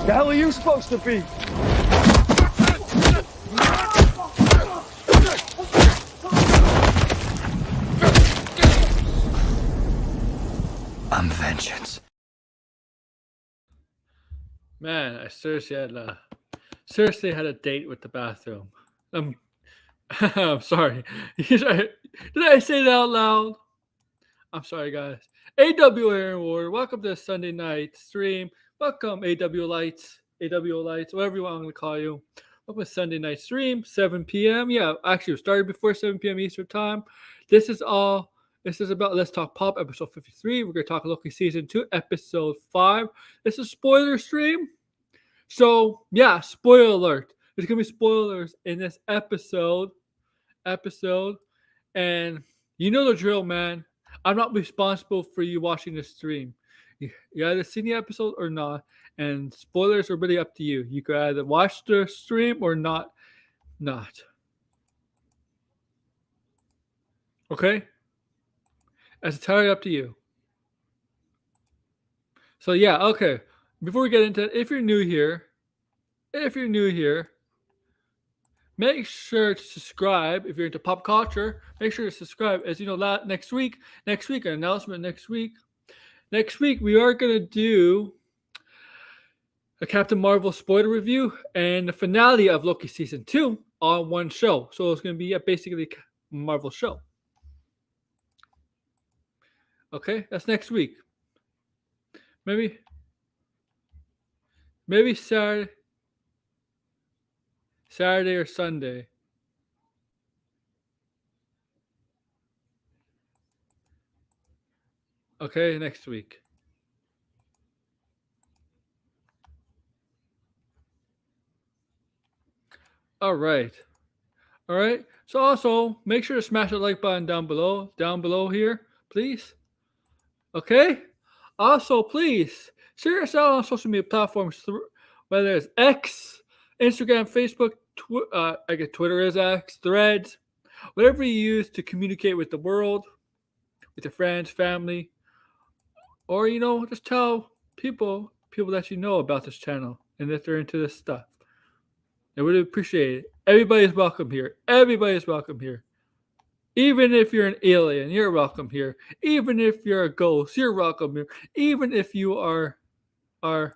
The hell are you supposed to be? I'm vengeance. Man, I seriously had a date with the bathroom. I'm sorry. Did I say that out loud? I'm sorry, guys. AW Aaron Ward, welcome to Sunday night stream. Welcome, AW Lights, whatever you want to call you. Welcome to Sunday night stream, 7 p.m. Yeah, actually, it started before 7 p.m. Eastern time. This is about Let's Talk Pop, episode 53. We're going to talk Loki season 2, episode 5. This is spoiler stream. So, yeah, spoiler alert. There's going to be spoilers in this episode. And you know the drill, man. I'm not responsible for you watching the stream. You either seen the episode or not, and spoilers are really up to you. You can either watch the stream or not. Okay? It's entirely up to you. So yeah, okay. Before we get into it, if you're new here, make sure to subscribe. If you're into pop culture, make sure to subscribe. As you know, next week, an announcement next week. Next week, we are going to do a Captain Marvel spoiler review and the finale of Loki season 2 on one show. So it's going to be basically a Marvel show. Okay, that's next week. Maybe Saturday or Sunday. Okay, next week. All right. So also make sure to smash the like button down below here, please. Okay. Also, please share us out on social media platforms, whether it's X, Instagram, Facebook, I guess Twitter is X, Threads, whatever you use to communicate with the world, with your friends, family, or just tell people that you know about this channel and that they're into this stuff. I would appreciate it. Everybody's welcome here. Even if you're an alien, you're welcome here. Even if you're a ghost, you're welcome here. Even if you are a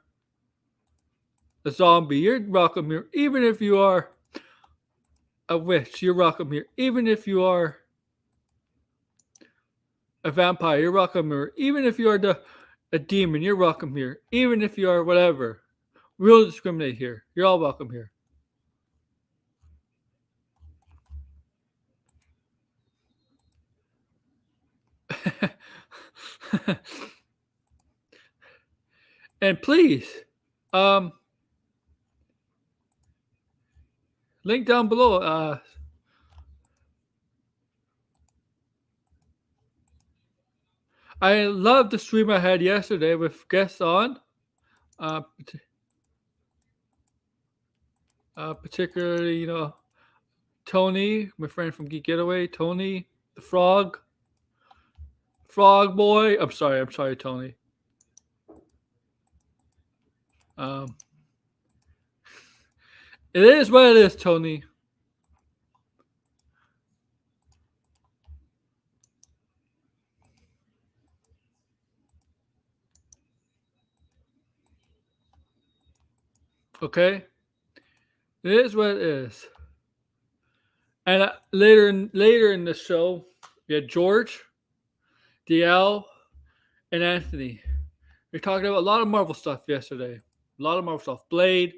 zombie, you're welcome here. Even if you are a witch, you're welcome here. Even if you are a vampire, you're welcome here. Even if you are a demon, you're welcome here. Even if you are whatever, we don't discriminate here. You're all welcome here. And please, link down below. I love the stream I had yesterday with guests on. Particularly, Tony, my friend from Geek Getaway, Tony, the Frog Boy. I'm sorry, Tony. It is what it is, Tony. Okay, it is what it is. And later in the show, we had George, DL, and Anthony. We talked about a lot of Marvel stuff yesterday. A lot of Marvel stuff. Blade,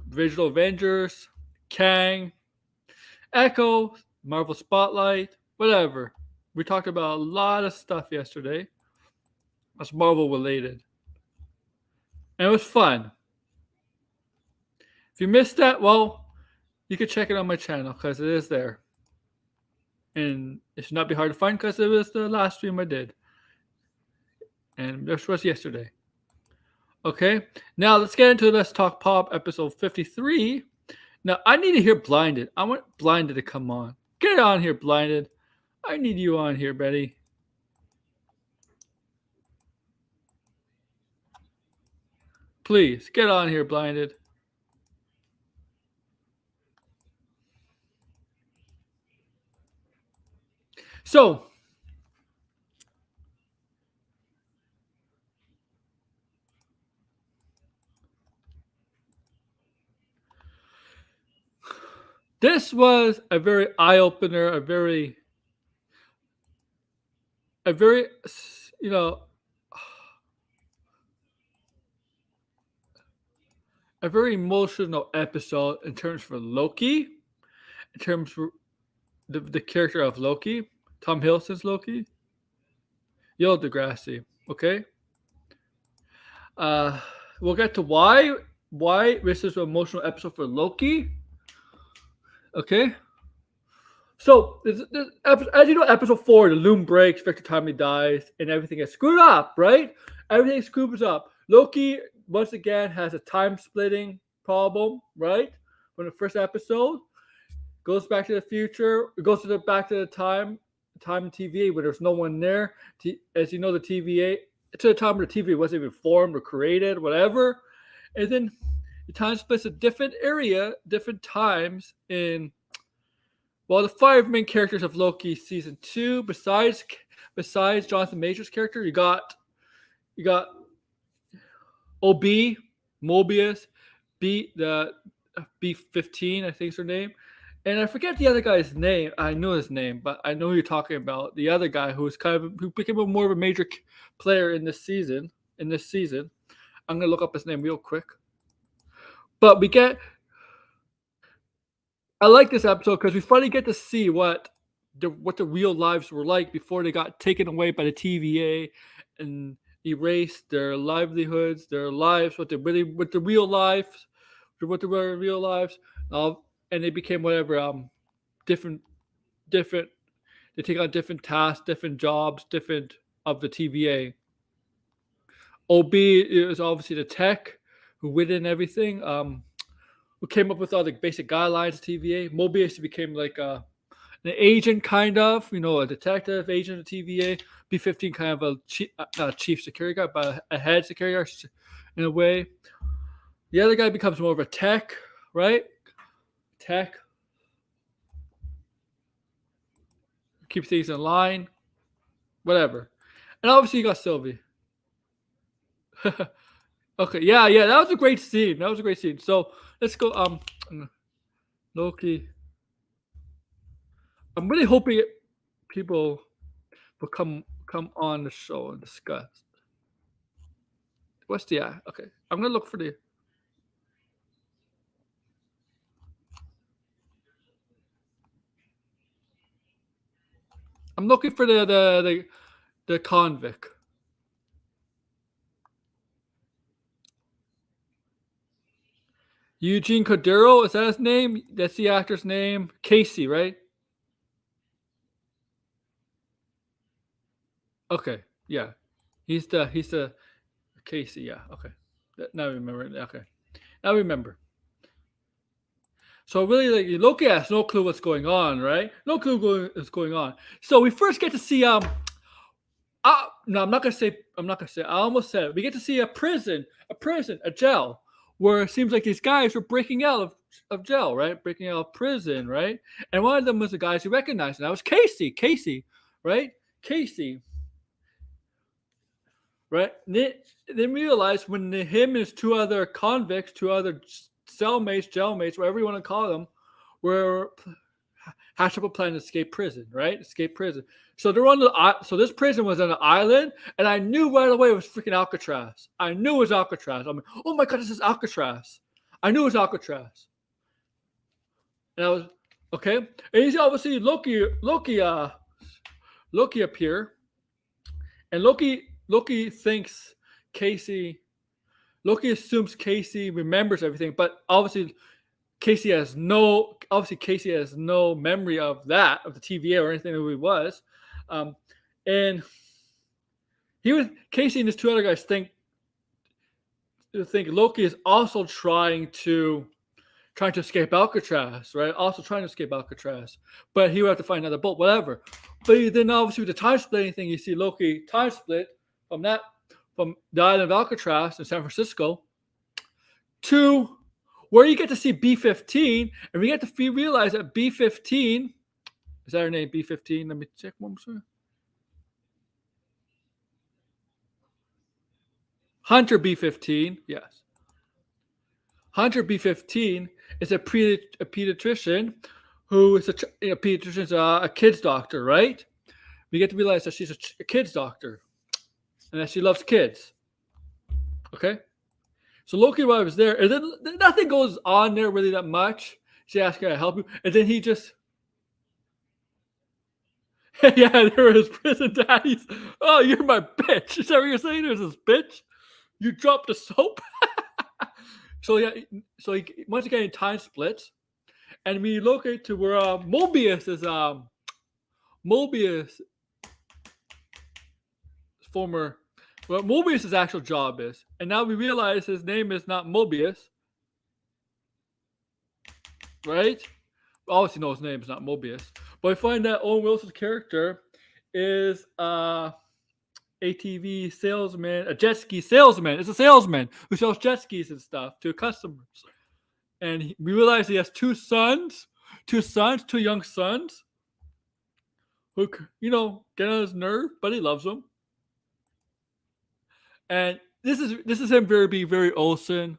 Visual Avengers, Kang, Echo, Marvel Spotlight, whatever. We talked about a lot of stuff yesterday that's Marvel related. And it was fun. If you missed that, well, you can check it on my channel because it is there. And it should not be hard to find because it was the last stream I did. And this was yesterday. Okay, now let's get into Let's Talk Pop episode 53. Now, I need to hear Blinded. I want Blinded to come on. Get on here, Blinded. I need you on here, Betty. Please get on here, Blinded. So, this was a very eye opener, a very, you know, a very emotional episode in terms for Loki, in terms for the character of Loki, Tom Hiddleston's Loki, Neil deGrasse. Okay, uh, we'll get to why this is an emotional episode for Loki. Okay, so as you know, episode 4, the loom breaks, Victor Timely dies, and everything is screwed up. Right, everything screws up. Loki once again has a time splitting problem. Right, from the first episode. Goes back to the future. It goes back to the time TVA where there's no one there. As you know, the TVA to the time where the TVA wasn't even formed or created, whatever. And then the time splits a different area, different times in. Well, the 5 main characters of Loki season 2, besides Jonathan Major's character, you got OB, Mobius, the B-15, I think is her name. And I forget the other guy's name. I know his name, but I know who you're talking about. The other guy who became more of a major player in this season. I'm gonna look up his name real quick. But I like this episode because we finally get to see what the real lives were like before they got taken away by the TVA and erased their livelihoods, their lives, what the real lives, and they became whatever different. They take on different tasks, different jobs, different of the TVA. OB is obviously the tech who went in everything. Who came up with all the basic guidelines of TVA. Mobius became like an agent, kind of, a detective agent of TVA. B-15 kind of not a chief security guy, but a head security guard in a way. The other guy becomes more of a tech, right? Tech. Keep things in line. Whatever. And obviously you got Sylvie. Okay, yeah, that was a great scene. So let's go. Loki. I'm really hoping people will come on the show and discuss. What's the okay? I'm gonna look for the. I'm looking for the convict. Eugene Cordero, is that his name? That's the actor's name. Casey, right? Okay, yeah. He's the Casey, yeah. Okay. Now I remember. Okay. Now I remember. So really, like, Loki has no clue what's going on, right? No clue what's going on. So we first get to see no, I'm not gonna say. I almost said it. We get to see a jail, where it seems like these guys were breaking out of jail, right? Breaking out of prison, right? And one of them was the guys who recognized, and that was Casey. Right? Casey. Right? Then realized when him and his 2 other convicts, 2 other jailmates, whatever you want to call them, were hatched up a plan to escape prison, right? So they're so this prison was on an island, and I knew right away it was freaking Alcatraz. I knew it was Alcatraz. I'm like, oh my god, this is Alcatraz. I knew it was Alcatraz. And I was okay. And you see, obviously Loki appear, and Loki thinks Casey. Loki assumes Casey remembers everything, but obviously Casey has no memory of the TVA or anything who he was, and Casey and his 2 other guys think Loki is also trying to escape Alcatraz, right? Also trying to escape Alcatraz, but he would have to find another boat, whatever. But then obviously with the time splitting thing, you see Loki time split from the island of Alcatraz in San Francisco, to where you get to see B-15, and we get to realize that B-15 is that her name? B-15. Let me check one more. Hunter B-15. Yes. Hunter B-15 is a pediatrician who is a pediatrician's a kid's doctor, right? We get to realize that she's a kid's doctor and that she loves kids. Okay? So Loki, while I was there, and then nothing goes on there really that much. She asks, "Can I help you?" And then he just, yeah, there were his prison daddies. Oh, you're my bitch. Is that what you're saying? There's this bitch. You dropped the soap. So yeah, so he once again time splits, and we locate to where Mobius is. Mobius former, well, Mobius' actual job is, and now we realize his name is not Mobius, right? We obviously know his name is not Mobius, but we find that Owen Wilson's character is ATV salesman, a jet ski salesman. It's a salesman who sells jet skis and stuff to customers. And we realize he has two young sons, who, get on his nerve, but he loves them. And this is him very Olsen,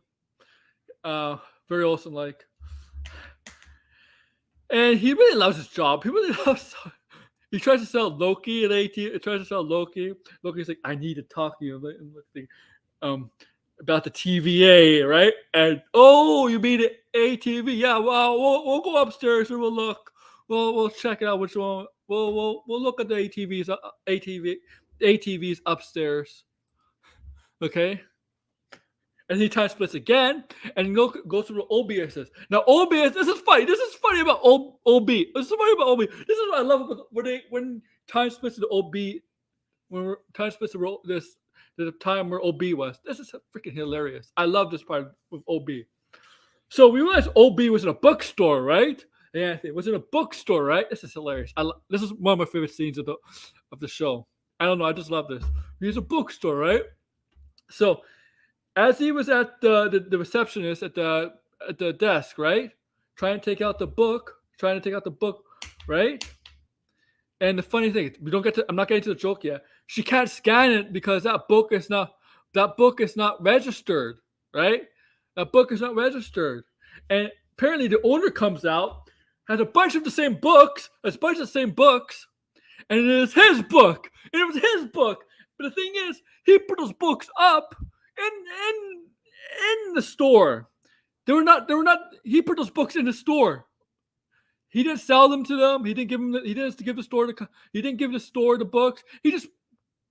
very Olsen like. And he really loves his job. He really loves. He tries to sell Loki at AT. Tries to sell Loki. Loki's like, "I need to talk to you." About the TVA, right? And you mean the ATV? Yeah. Well, we'll go upstairs and we'll look. We'll check out which one. We'll look at the ATVs upstairs. Okay. And he time splits again, and goes through OBSs. Now OBS, this is funny. This is funny about OB. This is funny about OB. This is what I love about when time splits to the OB. When time splits to the time where OB was. This is freaking hilarious. I love this part of OB. So we realized OB was in a bookstore, right? Yeah, it was in a bookstore, right? This is hilarious. This is one of my favorite scenes of the show. I don't know. I just love this. He's a bookstore, right? So as he was at the receptionist at the desk, right, trying to take out the book, right? And the funny thing, I'm not getting to the joke yet. She can't scan it because that book is not registered, right? That book is not registered. And apparently the owner comes out, has a bunch of the same books, and it is his book. And it was his book. But the thing is, he put those books up in the store. They were not. He put those books in the store. He didn't sell them to them. He didn't give them. He didn't give the store He didn't give the store the books. He just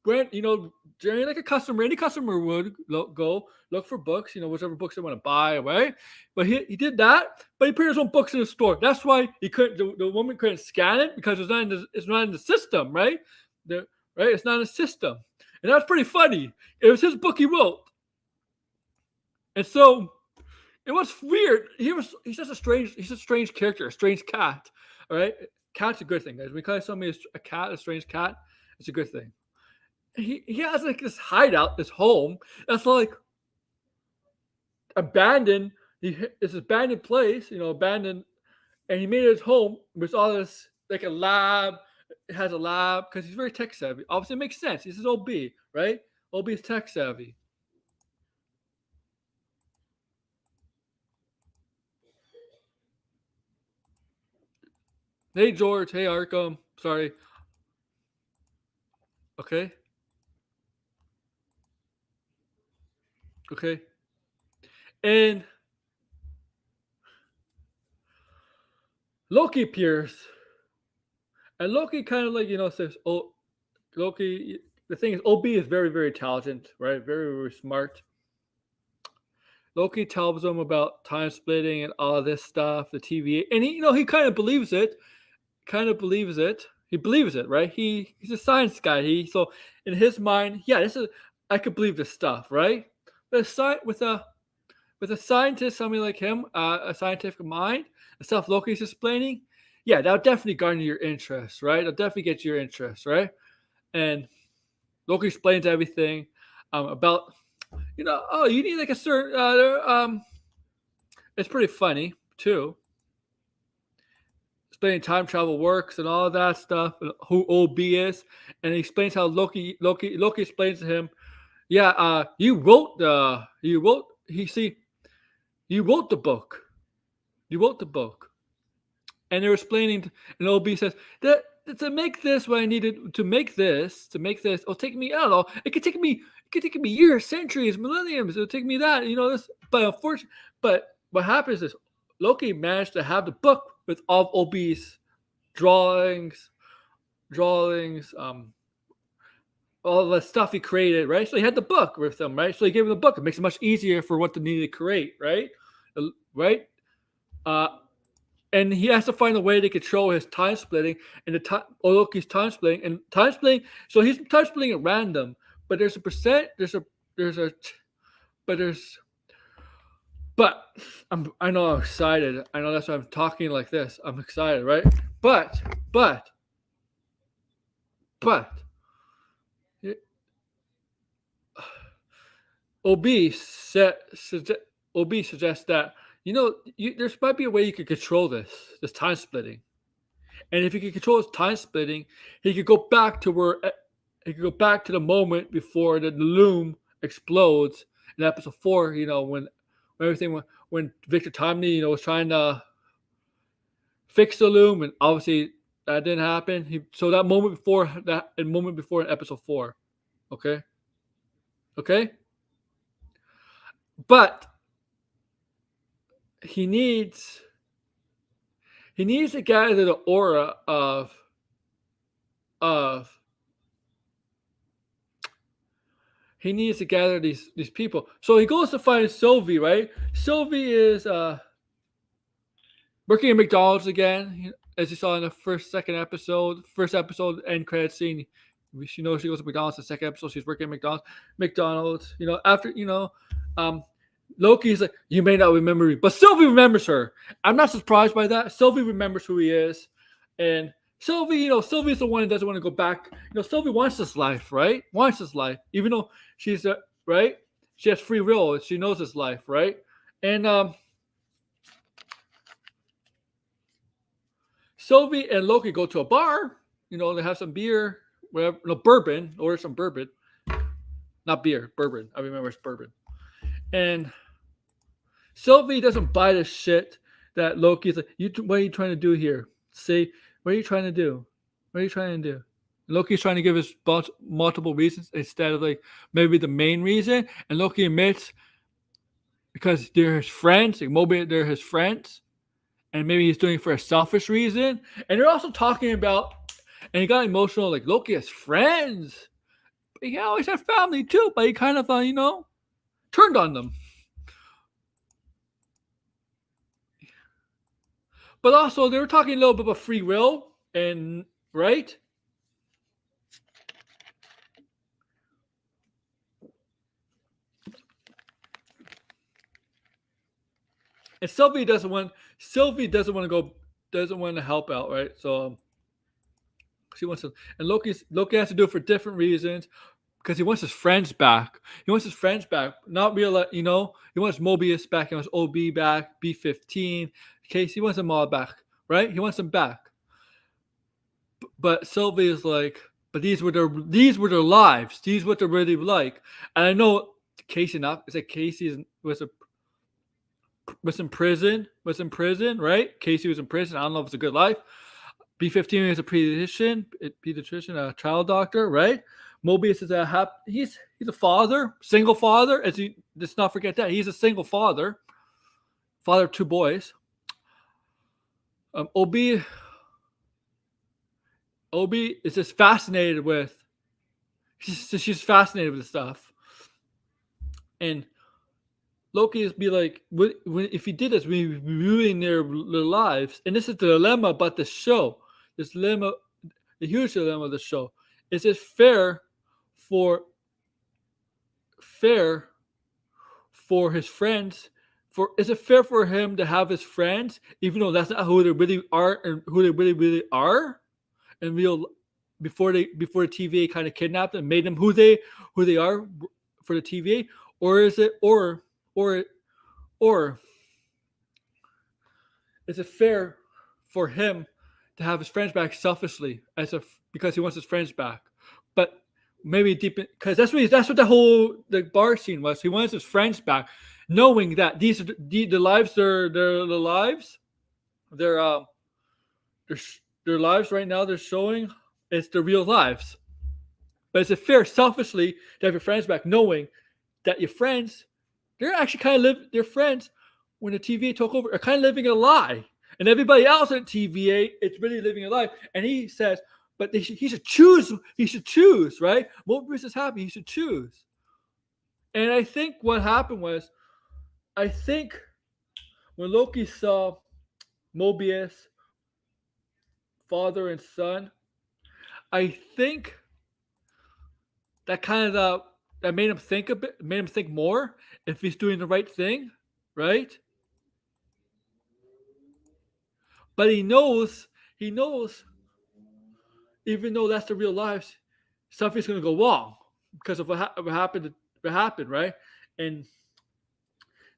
went, like a customer. Any customer would go look for books. Whichever books they want to buy, right? But he did that. But he put his own books in the store. That's why he couldn't. The woman couldn't scan it because it's not in the system, right? Right? It's not in the system, and that's pretty funny. It was his book he wrote, and so. It was weird. He's just a strange character, a strange cat. All right, cat's a good thing, guys. When you call somebody a strange cat, it's a good thing. He has like this hideout, this home that's like abandoned. It's an abandoned place, abandoned, and he made it his home with all this like a lab. It has a lab because he's very tech savvy. Obviously, it makes sense. This is OB, right? OB is tech savvy. Hey, George. Hey, Arkham. Sorry. Okay. Okay. And Loki appears. And Loki kind of like, says, "Oh, Loki, the thing is, OB is very, very intelligent, right? Very, very smart." Loki tells him about time splitting and all this stuff, the TVA. And he kind of believes it. He believes it, right? He's a science guy. So in his mind, yeah, I could believe this stuff, right? But with a scientist, somebody like him, a scientific mind, the stuff Loki's explaining, yeah, that'll definitely garner your interest, right? It'll definitely get your interest, right? And Loki explains everything about, you need like a certain It's pretty funny too. Explaining time travel works and all that stuff, and who OB is, and he explains how Loki explains to him, yeah, you wrote he see you wrote the book, you wrote the book, and they're explaining, and OB says that to make this what I needed to make this, it'll take me, I don't know, it could take me years, centuries, millenniums, it'll take me that, this, but unfortunately, but what happens is Loki managed to have the book with all of OB's drawings, all the stuff he created, right? So he had the book with him, right? So he gave him the book. It makes it much easier for what they need to create, right? Right? Uh, and he has to find a way to control his time splitting and the time, Loki's time splitting and time splitting. So he's time splitting at random, but there's a percent, but there's, but I know I'm excited. I know that's why I'm talking like this. I'm excited, right? But OB OB suggests that there might be a way you could control this time splitting, and if he could control his time splitting, he could go back to the moment before the loom explodes in episode 4. When everything when Victor Timely was trying to fix the loom, and obviously that didn't happen. So that moment before in episode 4, okay, but he needs to gather the aura of he needs to gather these people. So he goes to find Sylvie, right? Sylvie is working at McDonald's again, as you saw in the first episode end credit scene. She knows she goes to McDonald's. The second episode, she's working at McDonald's. After Loki's like, you may not remember me, but Sylvie remembers her. I'm not surprised by that. Sylvie remembers who he is, and Sylvie, Sylvie's the one that doesn't want to go back. Sylvie wants this life, right? Wants this life, even though she's right. She has free will. She knows this life, right? And Sylvie and Loki go to a bar. They have some beer, whatever. No, bourbon. Order some bourbon. Not beer, bourbon. I remember it's bourbon. And Sylvie doesn't buy the shit that Loki's like, what are you trying to do here? Say, what are you trying to do? What are you trying to do? And Loki's trying to give us multiple reasons instead of like maybe the main reason. And Loki admits because they're his friends, like maybe they're his friends, and maybe he's doing it for a selfish reason. And they're also talking about, and he got emotional, like Loki has friends, but he always had family too. But he kind of, turned on them. But also, they were talking a little bit about free will, and right? And Sylvie doesn't want to help out, right? So she wants to, and Loki has to do it for different reasons because he wants his friends back. Not real, he wants Mobius back. He wants OB back, B-15, Case. He wants them all back, right? He wants them back. But Sylvie is like, but these were their lives. These what they're really like. And I know Casey was in prison, right? Casey was in prison. I don't know if it's a good life. B-15 is a pediatrician, a child doctor, right? Mobius is he's a father, single father. Let's not forget that he's a single father of 2 boys. OB is just fascinated with. She's fascinated with the stuff, and Loki is be like, if he did this, we ruin their lives. And this is the dilemma about the show. The huge dilemma of the show. Is it fair for his friends? Is it fair for him to have his friends, even though that's not who they really are and who they really are, and before the TVA kind of kidnapped them and made them who they are for the TVA, or is it or is it fair for him to have his friends back selfishly because he wants his friends back? But maybe deep because that's what the bar scene was. He wants his friends back, knowing that these are the lives they're the lives they're their, their lives right now they're showing it's the real lives. But is it fair selfishly to have your friends back, knowing that your friends they're actually kind of their friends when the TVA took over are kind of living a lie, and everybody else at TVA it's really living a lie. And he says, but he should choose. He should choose, right? Mobius is happy. He should choose. And I think what happened was, I think when Loki saw Mobius, father and son, I think that kind of that made him think a bit, made him think more if he's doing the right thing, right? But he knows, even though that's the real lives, something's gonna go wrong because of what happened. What happened, right? And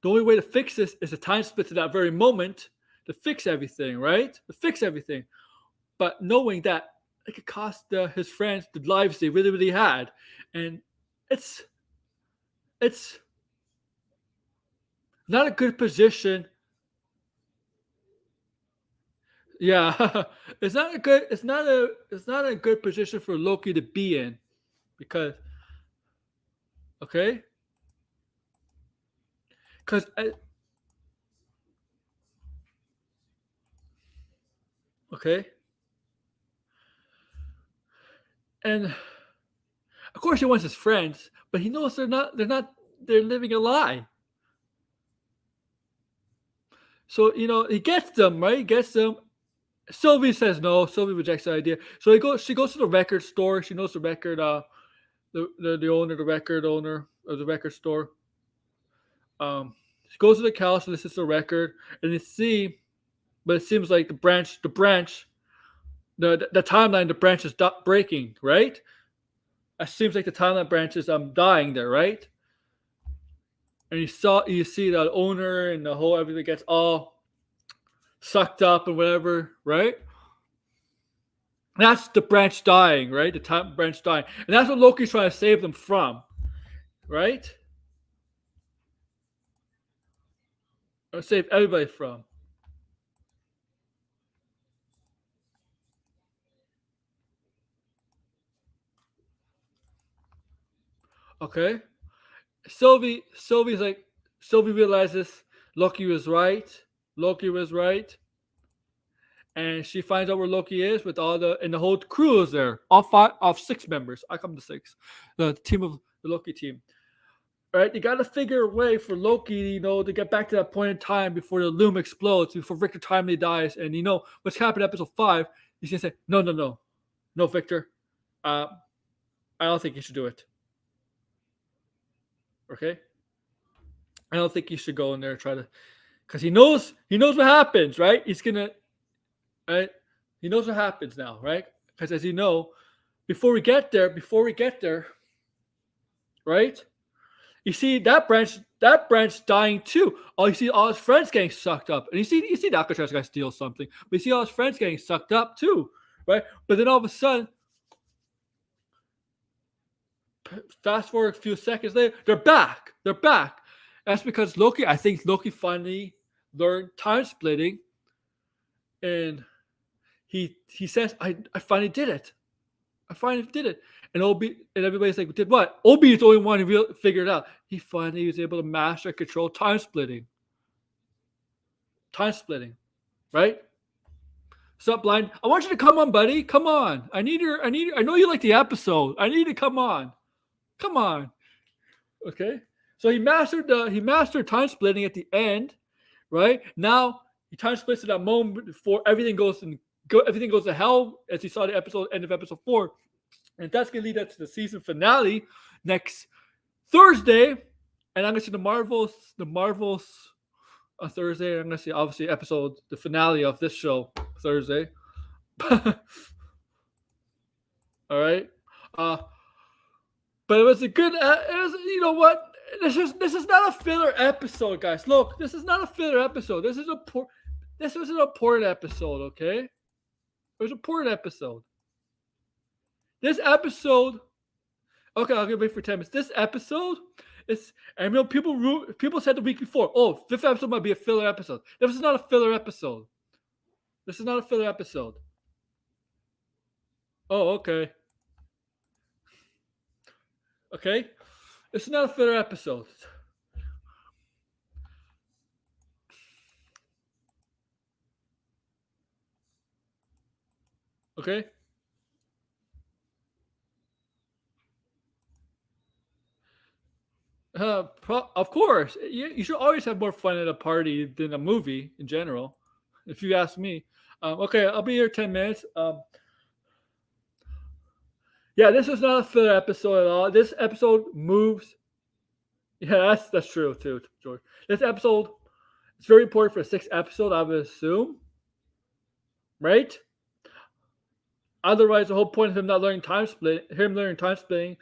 the only way to fix this is a time split to that very moment to fix everything, right? To fix everything. But knowing that it could cost his friends the lives they really, really had, and it's not a good position. Yeah, it's not a good position for Loki to be in because okay, because okay, and of course he wants his friends, but he knows they're living a lie. So he gets them right. He gets them. Sylvie says no. Sylvie rejects the idea. So she goes to the record store. She knows the record. The owner, the record owner of the record store. She goes to the couch and listens to the record, and but it seems like the timeline, the branch is breaking, right? It seems like the timeline branch is dying there, right? And you see the owner and the whole everything gets all sucked up and whatever, right? That's the branch dying, right? The time branch dying, and that's what Loki's trying to save them from, right? Or save everybody from. Okay, Sylvie realizes Loki was right. Loki was right, and she finds out where Loki is with and the whole crew is there. All 6 members. I come to 6. The team of the Loki team. Right? You got to figure a way for Loki, to get back to that point in time before the loom explodes, before Victor Timely dies, and what's happened in episode 5. He's gonna say, no, Victor. I don't think you should do it. Okay. I don't think you should go in there and try to, because he knows what happens, right? He's gonna, right? He knows what happens now, right? Because as you know, before we get there, right? You see that branch dying too. You see all his friends getting sucked up, and you see the Alcatraz guy steal something, but you see all his friends getting sucked up too, right? But then all of a sudden, fast forward a few seconds later, they're back. That's because I think Loki finally learned time splitting, and he says, I finally did it. And everybody's like, did what? Obi is the only one who figured it out. He finally was able to master and control time splitting. Right? What's up, Blind? I want you to come on, buddy. Come on. I know you like the episode. I need you to come on. Okay. So he mastered time splitting at the end, right? Now he time splits at that moment before everything goes to hell, as you saw the end of episode 4. And that's going to lead us to the season finale next Thursday. And I'm going to see the Marvels on Thursday. I'm going to see, obviously, the finale of this show Thursday. All right. But it was a good, you know what? This is not a filler episode, guys. Look, this is not a filler episode. This is This was an important episode, okay? It was an important episode. This episode, okay, I'll give wait for 10 minutes. This episode is, and you know, people said the week before, oh, fifth episode might be a filler episode. This is not a filler episode. This is not a filler episode. Oh, okay. Okay? It's not a filler episode. Okay? Of course. You should always have more fun at a party than a movie in general, if you ask me. Okay, I'll be here 10 minutes. Yeah, this is not a filler episode at all. This episode moves. Yeah, that's true too, George. This episode is very important for the sixth episode, I would assume. Right? Otherwise, the whole point of him not learning time splitting,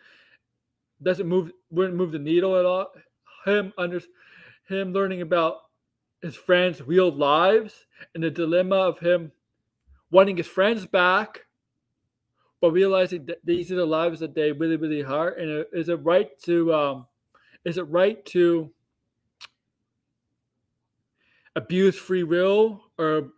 wouldn't move the needle at all. Him learning about his friends' real lives and the dilemma of him wanting his friends back, but realizing that these are the lives that they really, really hard. And is it right to abuse free will or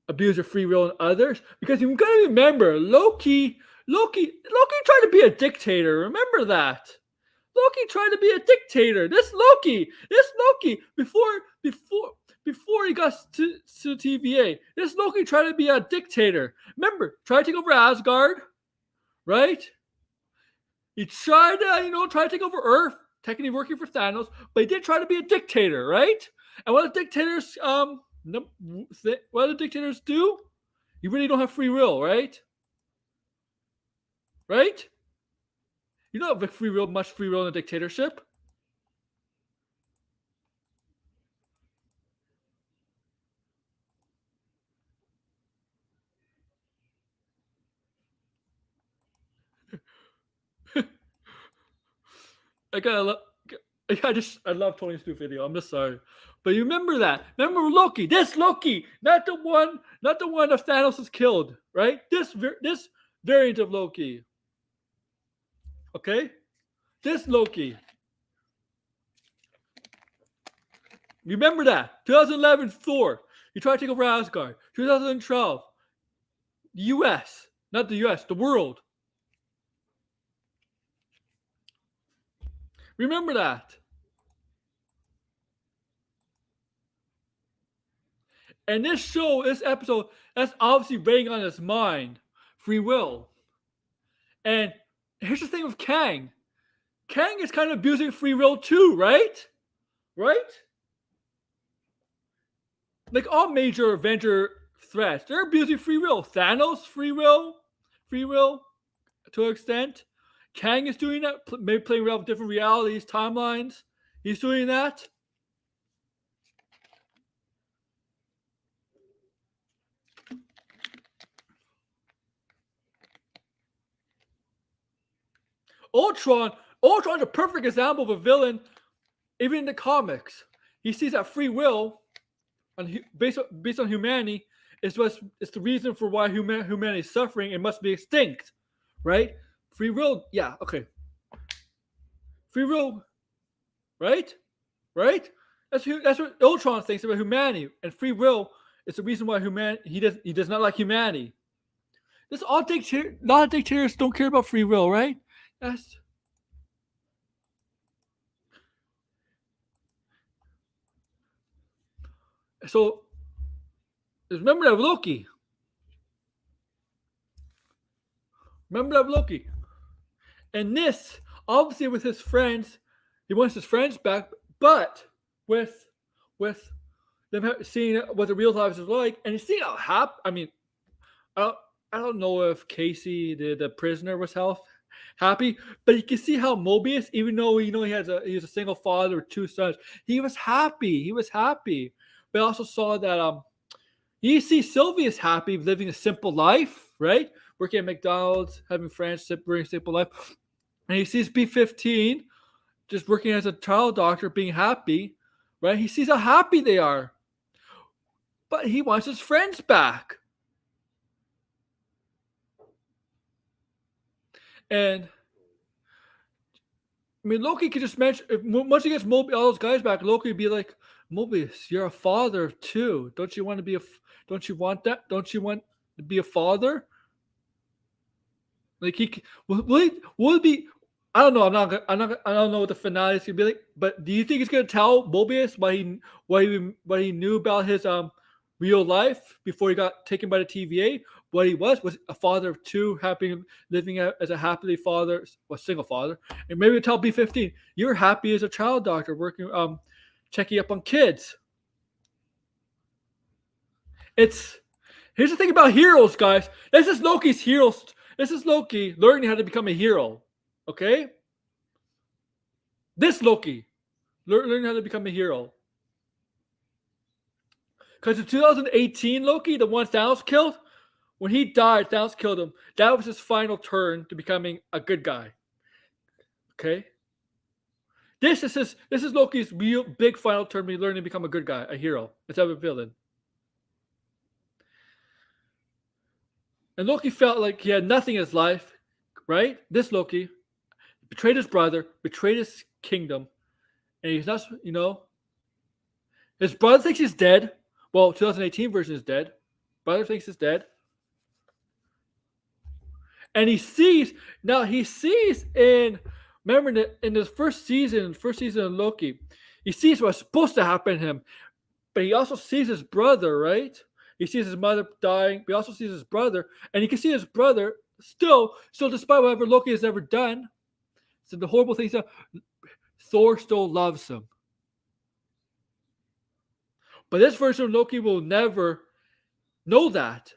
abuse of free will in others? Because you've got to remember, Loki tried to be a dictator. Remember that. Loki tried to be a dictator. This Loki, before he got to TVA, this Loki tried to be a dictator. Remember, tried to take over Asgard, right? He tried to, try to take over Earth, technically working for Thanos, but he did try to be a dictator, right? And what do dictators do? You really don't have free will, right? Right? You don't have much free will in a dictatorship. I love Tony's new video. I'm just sorry, but you remember that. Remember Loki? This Loki, not the one that Thanos has killed, right? This variant of Loki. Okay, this Loki. Remember that 2011 Thor. He tried to take over Asgard. 2012, the U.S. Not the U.S. The world. Remember that. And this episode, that's obviously weighing on his mind. Free will. And here's the thing with Kang. Kang is kind of abusing free will too, right? Right? Like all major Avenger threats, they're abusing free will. Thanos, free will to an extent. Kang is doing that, maybe playing around with different realities, timelines. He's doing that. Ultron's a perfect example of a villain, even in the comics. He sees that free will, based on humanity, is the reason for why humanity is suffering and must be extinct, right? Free will, yeah, okay. Free will, right? That's what Ultron thinks about humanity, and free will is the reason why he does not like humanity. A lot of dictators don't care about free will, right? So remember that Loki. And this, obviously, with his friends, he wants his friends back, but with them seeing what the real lives is like, and seeing how happy. I mean, I don't know if Casey, the prisoner, was happy, but you can see how Mobius, even though he was a single father with two sons, he was happy. But I also saw that you see Sylvia's happy living a simple life, right? Working at McDonald's, having friends, living a simple life. And he sees B-15 just working as a child doctor, being happy, right? He sees how happy they are. but he wants his friends back. And I mean, Loki could just mention once he gets all those guys back, Loki would be like, "Mobius, you're a father too. Don't you want to be a? Don't you want that? Don't you want to be a father?" Like will it be? I don't know. I don't know what the finale is gonna be like. But do you think he's gonna tell Mobius what he knew about his real life before he got taken by the TVA? What he was a father of two, living as a happily father, a single father, and maybe tell B-15 you were happy as a child doctor working checking up on kids. It's Here's the thing about heroes, guys. This is Loki's heroes. This is Loki learning how to become a hero. Okay? This Loki learning how to become a hero. Because in 2018, Loki, the one Thanos killed, when he died, Thanos killed him. That was his final turn to becoming a good guy. Okay? This is Loki's real big final turn to learning to become a good guy, a hero, instead of a villain. And Loki felt like he had nothing in his life, right? This Loki betrayed his brother, betrayed his kingdom, and he's not, his brother thinks he's dead. Well, 2018 version is dead. Brother thinks he's dead. And he sees in the first season of Loki, he sees what's supposed to happen to him, but he also sees his brother, right? He sees his mother dying, but he also sees his brother, and he can see his brother still, despite whatever Loki has ever done, so the horrible things that Thor still loves him. But this version of Loki will never know that.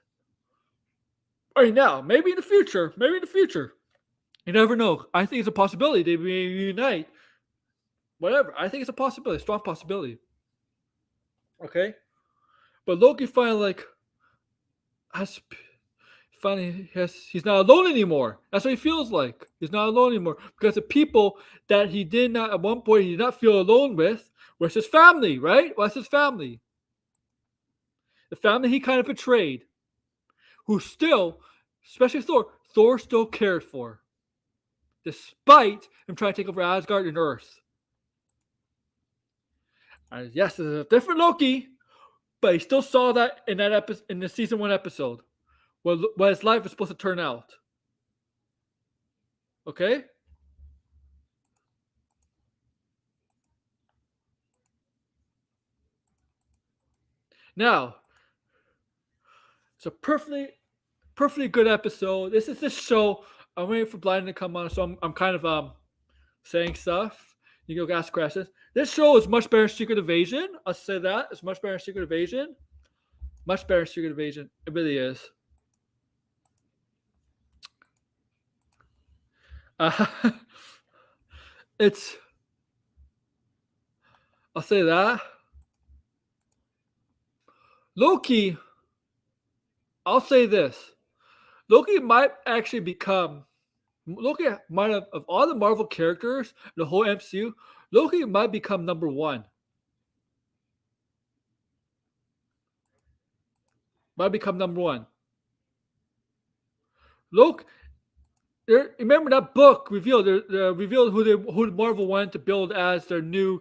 Right now, maybe in the future. You never know. I think it's a possibility they reunite. Whatever. I think it's a possibility, strong possibility. Okay? But Loki finally he's not alone anymore. That's what he feels like. He's not alone anymore. Because the people that he did not at one point he did not feel alone with was his family, right? What's his family? The family he kind of betrayed. Who still, especially Thor still cared for. Despite him trying to take over Asgard and Earth. Yes, it's a different Loki, but he still saw that in the season 1 episode, what his life was supposed to turn out. Okay? Now, it's a perfectly good episode. This show. I'm waiting for Blind to come on, so I'm kind of saying stuff. You go ask questions. This show is much better than Secret Invasion. I'll say that. It's much better than Secret Invasion. Much better than Secret Invasion. It really is. It's. I'll say that. Loki. I'll say this. Loki might actually become. Loki might have, of all the Marvel characters, the whole MCU, Loki might become number 1. Might become number 1. Loki. Remember that book revealed who Marvel wanted to build as their new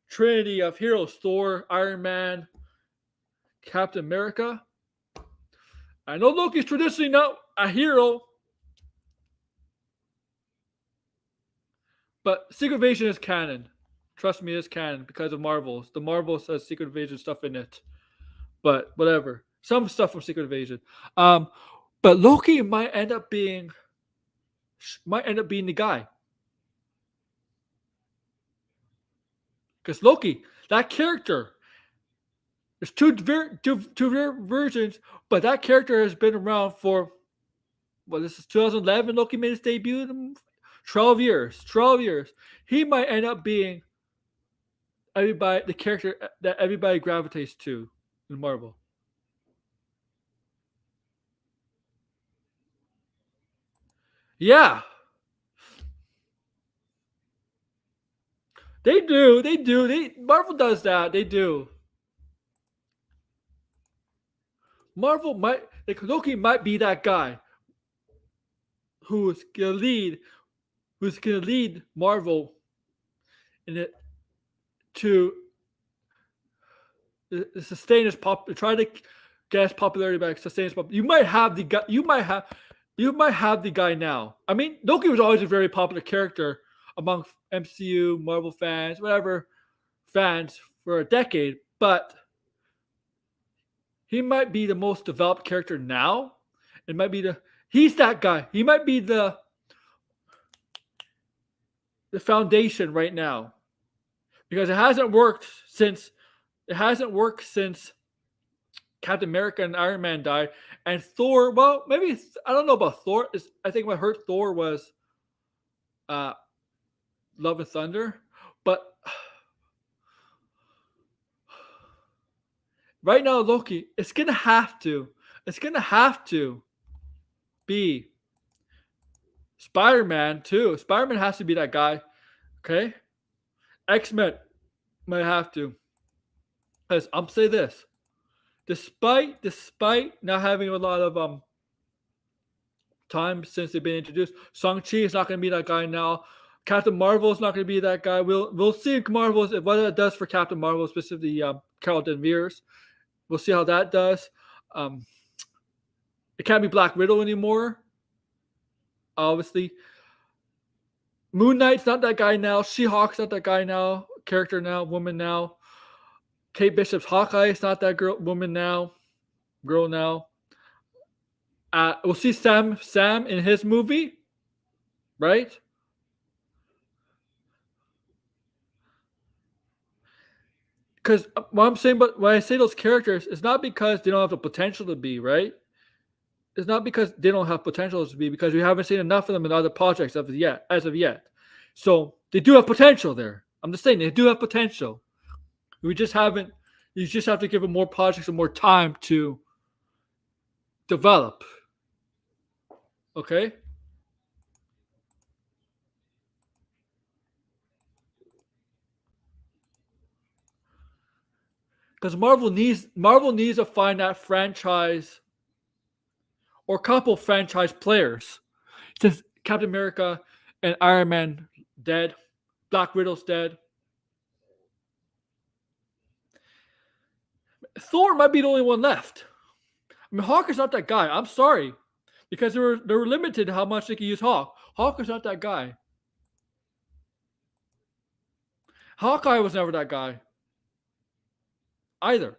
trinity of heroes: Thor, Iron Man, Captain America. I know Loki's traditionally not a hero, but Secret Invasion is canon. Trust me, it's canon because of Marvels. The Marvels has Secret Invasion stuff in it, but whatever. Some stuff from Secret Invasion. But Loki might end up being the guy. Because Loki, that character, there's two versions, but that character has been around for, this is 2011. Loki made his debut. 12 years. 12 years. He might end up being the character that everybody gravitates to in Marvel. Yeah. They do. Marvel does that. They do. Marvel might like Loki might be that guy who's gonna lead Marvel in it to sustain his try to get his popularity back, sustain his pop. You might have the guy. You might have the guy now. I mean, Loki was always a very popular character among MCU, Marvel fans, whatever fans for a decade, but he might be the most developed character now. It might be he's that guy. He might be the foundation right now because it hasn't worked since Captain America and Iron Man died, and Thor. Well, maybe I don't know about Thor. I think what hurt Thor was uh, Love and Thunder, but right now Loki, it's gonna have to be Spider-Man too. Spider-Man has to be that guy. Okay, X-Men might have to. Because I'm say this, despite not having a lot of time since they've been introduced, Shang-Chi is not going to be that guy now. Captain Marvel is not going to be that guy. We'll see Marvel's what it does for Captain Marvel, specifically Carol Danvers. We'll see how that does. It can't be Black Widow anymore. Obviously, Moon Knight's not that guy now. She-Hulk's not that guy now. Character now, woman now. Kate Bishop's Hawkeye is not that woman now. Girl now. We'll see Sam in his movie, right? Because what I'm saying, but when I say those characters, it's not because they don't have the potential to be, right? It's not because they don't have potential to be, because we haven't seen enough of them in other projects as of yet. So they do have potential there. I'm just saying they do have potential. We just haven't. You just have to give them more projects and more time to develop. Okay. Because Marvel needs to find that franchise or couple franchise players. Since Captain America and Iron Man dead, Black Widow's dead. Thor might be the only one left. I mean, Hawk is not that guy. I'm sorry, because they were limited to how much they could use Hawk. Hawk is not that guy. Hawkeye was never that guy either.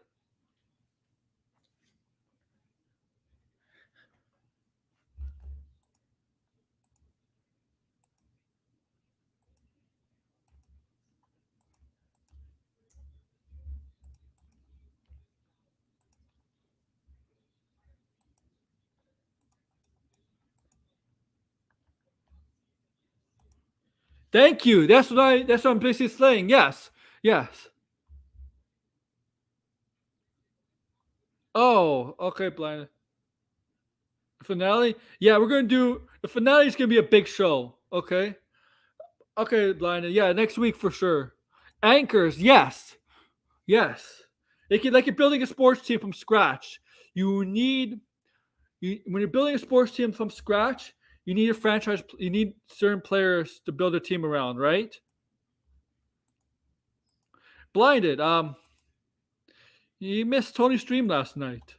Thank you. That's what I'm basically saying. Yes. Yes. Oh, okay, blind. Finale? Yeah, we're gonna do the finale is gonna be a big show. Okay. Okay, blinded. Yeah, next week for sure. Anchors, yes. Yes. Like you're building a sports team from scratch. You need when you're building a sports team from scratch, you need a franchise, you need certain players to build a team around, right? Blinded. You missed Tony's stream last night.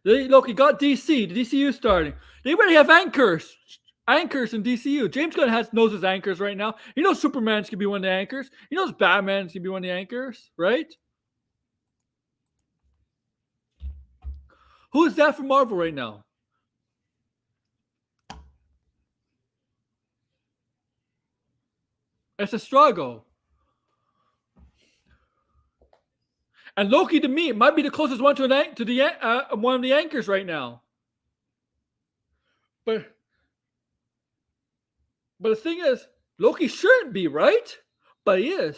Look, you got DC. The DCU starting. They already have anchors. Anchors in DCU. James Gunn knows his anchors right now. He knows Superman's gonna be one of the anchors. He knows Batman's gonna be one of the anchors, right? Who is that for Marvel right now? It's a struggle. And Loki to me might be the closest one to one of the anchors right now. But the thing is, Loki shouldn't be, right? But he is.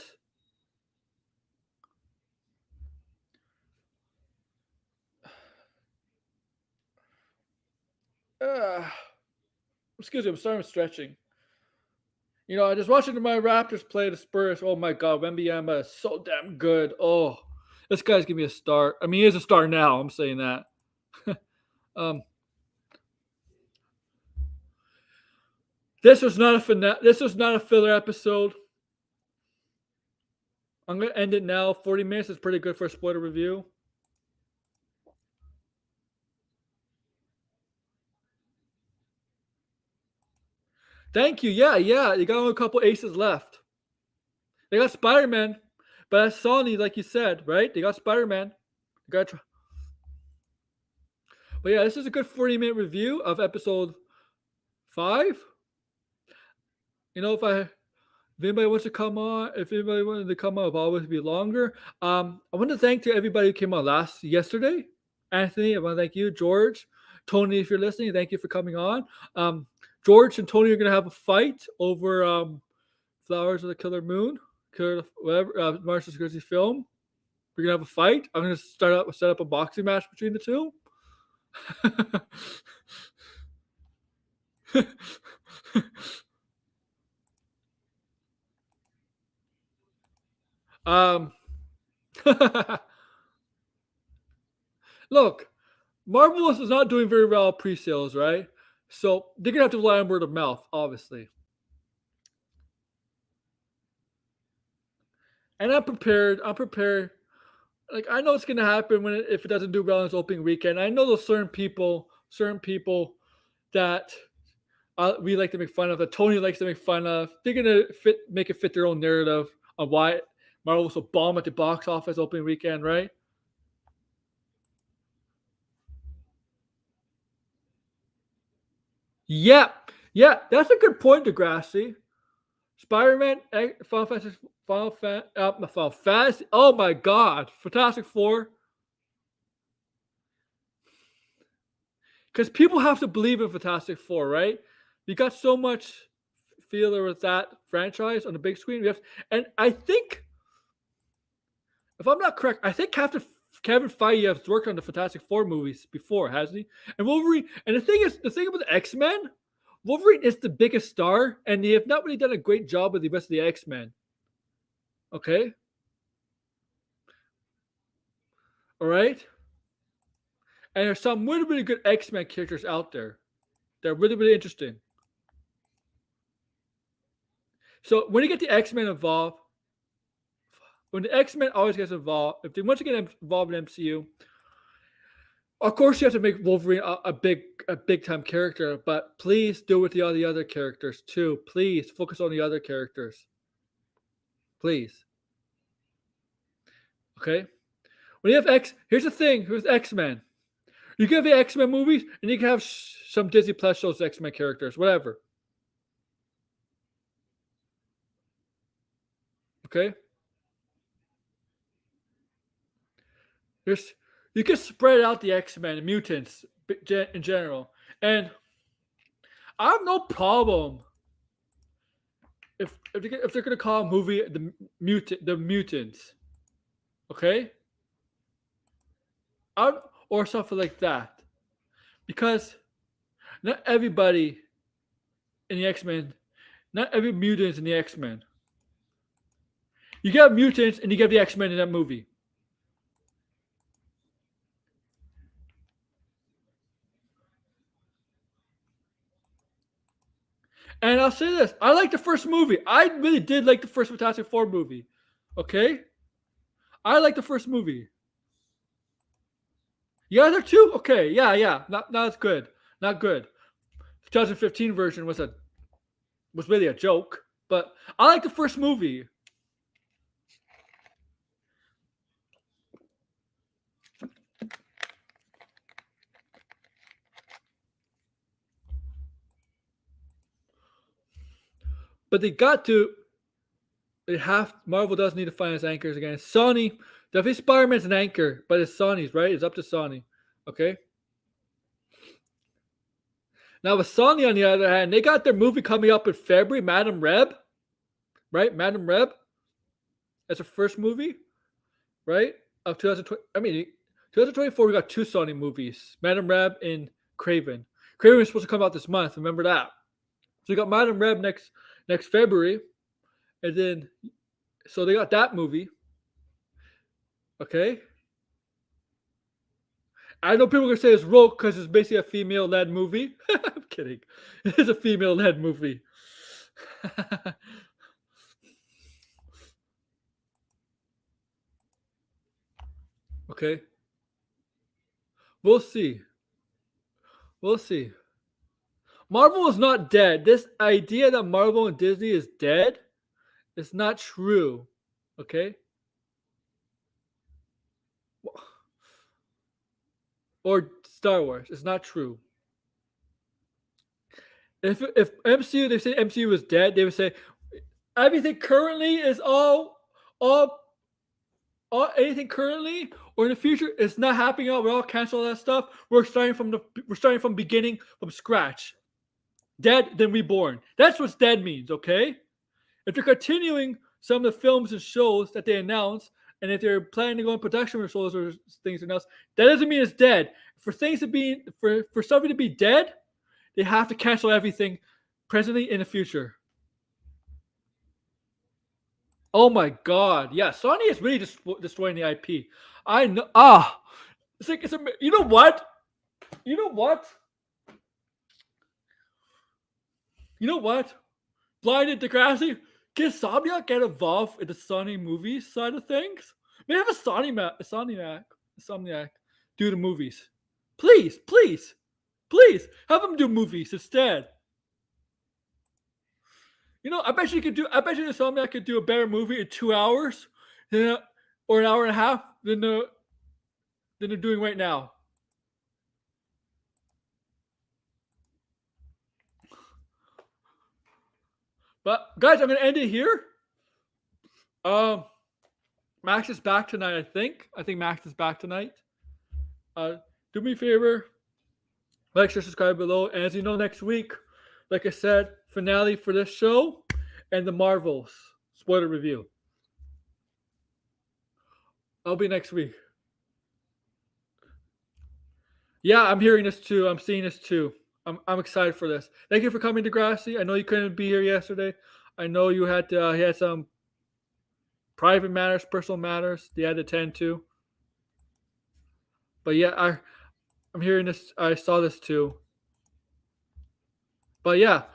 Excuse me, I'm starting stretching. I just watching my Raptors play the Spurs. Oh my God, Wembanyama is so damn good. Oh, this guy's giving me a star. I mean, he is a star now. I'm saying that. um, this was not a This was not a filler episode. I'm gonna end it now. 40 minutes is pretty good for a spoiler review. Thank you. Yeah. You got only a couple aces left. They got Spider-Man, but that's Sony, like you said, right? They got Spider-Man. But yeah, this is a good 40-minute review of episode 5. If anybody wants to come on, if anybody wanted to come on, it'll always be longer. I want to thank to everybody who came on yesterday. Anthony, I want to thank you. George, Tony, if you're listening, thank you for coming on. George and Tony are going to have a fight over Flowers of the Killer Moon, whatever, Martin Scorsese film. We're going to have a fight. I'm going to set up a boxing match between the two. Look, Marvel is not doing very well pre-sales, right? So they're gonna have to rely on word of mouth, obviously. And I'm prepared. Like I know it's gonna happen if it doesn't do well in its opening weekend. I know those certain people that we like to make fun of, that Tony likes to make fun of. They're gonna make it fit their own narrative on why Marvel was so bomb at the box office opening weekend, right? Yeah, that's a good point, Degrassi. Spider-Man, Final Fantasy. Oh my God, Fantastic Four. Because people have to believe in Fantastic Four, right? We got so much feeler with that franchise on the big screen. And I think, if I'm not correct, I think Kevin Feige has worked on the Fantastic Four movies before, hasn't he? And Wolverine. And the thing about the X-Men, Wolverine is the biggest star, and they have not really done a great job with the rest of the X-Men. Okay? All right? And there's some really, really good X-Men characters out there. They're really, really interesting. So when you get the X-Men involved, when the X-Men always gets involved, if they want to get involved in MCU, of course you have to make Wolverine a big time character, but please do with all the other characters too. Please focus on the other characters. Please. Okay? When you have here's the thing with X-Men. You can have the X-Men movies, and you can have some Disney Plus shows, X-Men characters, whatever. Okay? You can spread out the X-Men and mutants in general. And I have no problem if they're going to call a movie the Mutants. Okay? Or something like that. Because not everybody in the X-Men, not every mutant is in the X-Men. You got mutants and you got the X-Men in that movie. And I'll say this. I like the first movie. I really did like the first Fantastic Four movie. Okay? I like the first movie. You guys are too? Okay, yeah. Not as good. Not good. 2015 version was really a joke. But I like the first movie. But Marvel does need to find its anchors again. Sony, definitely Spider-Man's an anchor, but it's Sony's, right? It's up to Sony. Okay? Now with Sony, on the other hand, they got their movie coming up in February, Madam Reb. Right? Madam Reb. That's the first movie, right? Of 2020. 2024, we got two Sony movies, Madam Reb and Craven. Craven is supposed to come out this month. Remember that. So you got Madam Reb next next February, and then so they got that movie. Okay, I know people are gonna say it's woke because it's basically a female-led movie. I'm kidding. It is a female-led movie. Okay, we'll see. We'll see. Marvel is not dead. This idea that Marvel and Disney is dead is not true. Okay? Or Star Wars. It's not true. If MCU, they say MCU is dead, they would say everything currently is all anything currently or in the future is not happening. We're all cancel that stuff. We're starting from beginning from scratch. Dead, then reborn. That's what dead means, okay? If they're continuing some of the films and shows that they announce, and if they're planning to go in production with shows or things announced, that doesn't mean it's dead. For things to be for something to be dead, they have to cancel everything presently in the future. Oh my god. Yeah, Sony is really destroying the IP. I know. You know what? You know what? You know what? Blinded Degrassi. Can Insomniac get involved in the Sony movies side of things? Maybe have a Insomniac do the movies. Please, please, please have them do movies instead. You know, I bet you Insomniac could do a better movie in 2 hours, or an hour and a half than they're doing right now. But guys, I'm gonna end it here. Max is back tonight. I think Max is back tonight. Do me a favor, like, share, subscribe below. And as you know, next week, like I said, finale for this show and the Marvels spoiler review. I'll be next week. Yeah, I'm hearing this too. I'm seeing this too. I'm excited for this. Thank you for coming, Degrassi. I know you couldn't be here yesterday. I know you had some private matters, personal matters you had to attend to. But yeah, I'm hearing this. I saw this too. But yeah,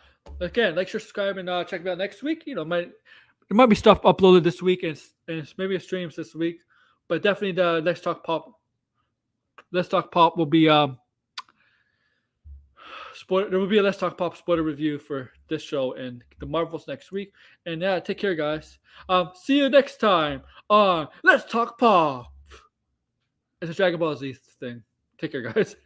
again, like, share, subscribe, and check me out next week. You know, there might be stuff uploaded this week and maybe a streams this week. But definitely the Let's Talk Pop will be there will be a Let's Talk Pop spoiler review for this show and the Marvels next week. And yeah, take care, guys. See you next time on Let's Talk Pop. It's a Dragon Ball Z thing. Take care, guys.